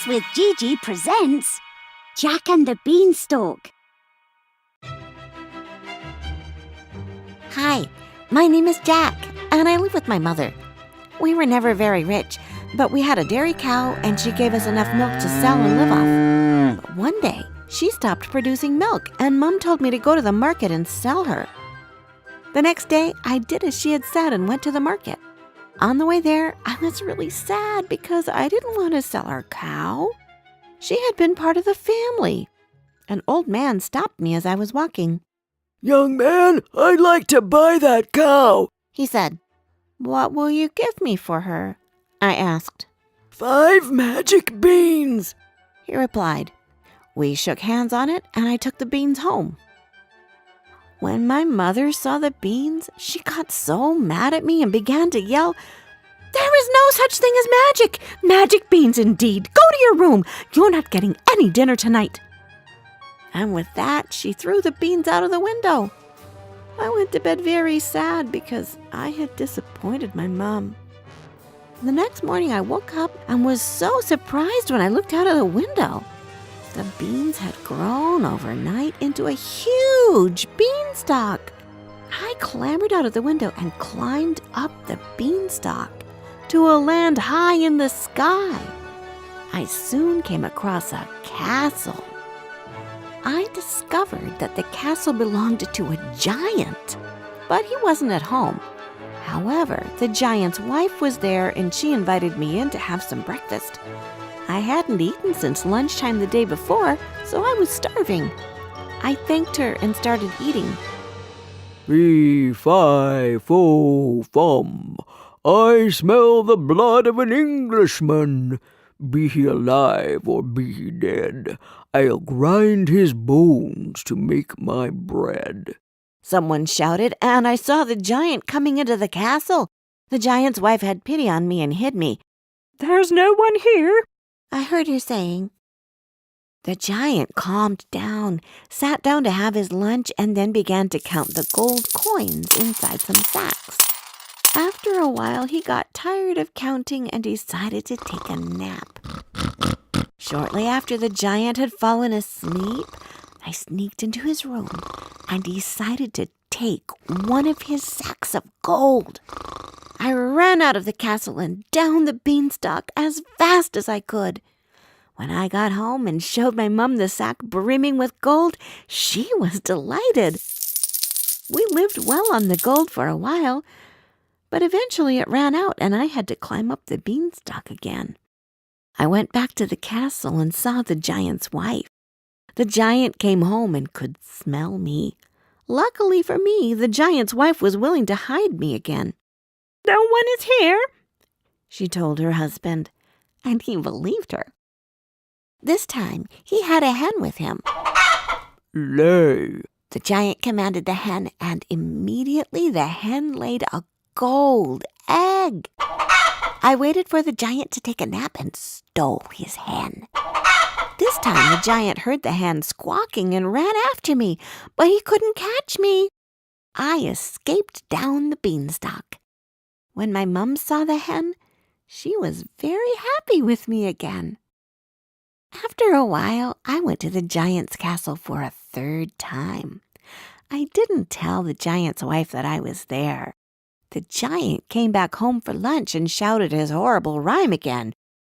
Breakfast with Gigi presents Jack and the Beanstalk. Hi, my name is Jack, and I live with my mother. We were never very rich, but we had a dairy cow, and she gave us enough milk to sell and live off. But one day, she stopped producing milk, and Mom told me to go to the market and sell her. The next day, I did as she had said and went to the market. On the way there, I was really sad because I didn't want to sell our cow. She had been part of the family. An old man stopped me as I was walking. "Young man, I'd like to buy that cow," He said. "What will you give me for her?" I asked. "5 magic beans," He replied. We shook hands on it, and I took the beans home. When my mother saw the beans, she got so mad at me and began to yell, "There is no such thing as magic! Magic beans indeed! Go to your room! You're not getting any dinner tonight!" And with that, she threw the beans out of the window. I went to bed very sad because I had disappointed my mom. The next morning, I woke up and was so surprised when I looked out of the window. The beans had grown overnight into a huge beanstalk. I clambered out of the window and climbed up the beanstalk to a land high in the sky. I soon came across a castle. I discovered that the castle belonged to a giant, but he wasn't at home. However, the giant's wife was there and she invited me in to have some breakfast. I hadn't eaten since lunchtime the day before, so I was starving. I thanked her and started eating. "Fee, fi, fo, fum. I smell the blood of an Englishman. Be he alive or be he dead, I'll grind his bones to make my bread." Someone shouted, and I saw the giant coming into the castle. The giant's wife had pity on me and hid me. "There's no one here," I heard her saying. The giant calmed down, sat down to have his lunch, and then began to count the gold coins inside some sacks. After a while, he got tired of counting and decided to take a nap. Shortly after the giant had fallen asleep, I sneaked into his room and decided to take one of his sacks of gold. I ran out of the castle and down the beanstalk as fast as I could. When I got home and showed my mum the sack brimming with gold, she was delighted. We lived well on the gold for a while, but eventually it ran out and I had to climb up the beanstalk again. I went back to the castle and saw the giant's wife. The giant came home and could smell me. Luckily for me, the giant's wife was willing to hide me again. "No one is here," she told her husband, and he believed her. This time, he had a hen with him. "Lay," The giant commanded the hen, and immediately the hen laid a gold egg. I waited for the giant to take a nap and stole his hen. This time the giant heard the hen squawking and ran after me, but he couldn't catch me. I escaped down the beanstalk. When my mum saw the hen, she was very happy with me again. After a while, I went to the giant's castle for a third time. I didn't tell the giant's wife that I was there. The giant came back home for lunch and shouted his horrible rhyme again.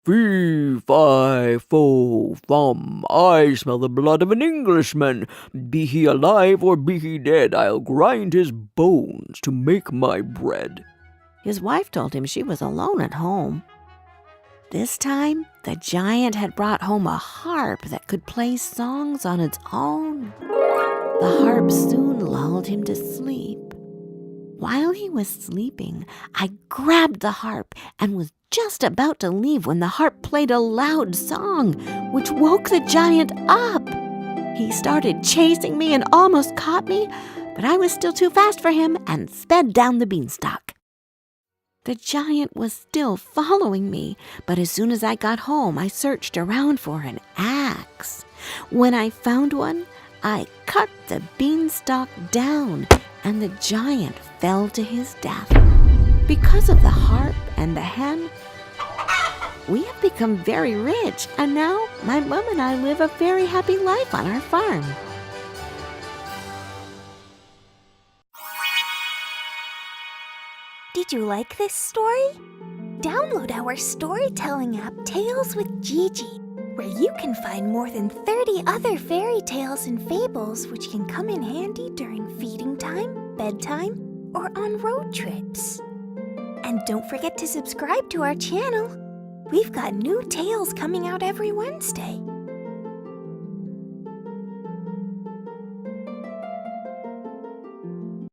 "Fee, fi, fo, fum. I smell the blood of an Englishman. Be he alive or be he dead, I'll grind his bones to make my bread." His wife told him she was alone at home. This time, the giant had brought home a harp that could play songs on its own. The harp soon lulled him to sleep. While he was sleeping, I grabbed the harp and was just about to leave when the harp played a loud song, which woke the giant up. He started chasing me and almost caught me, but I was still too fast for him and sped down the beanstalk. The giant was still following me, but as soon as I got home, I searched around for an axe. When I found one, I cut the beanstalk down, and the giant fell to his death. Because of the harp and the hen, We have become very rich, and now my mom and I live a very happy life on our farm. Did you like this story? Download our storytelling app, Tales with Gigi, where you can find more than 30 other fairy tales and fables which can come in handy during feeding time, bedtime, or on road trips. And don't forget to subscribe to our channel. We've got new tales coming out every Wednesday.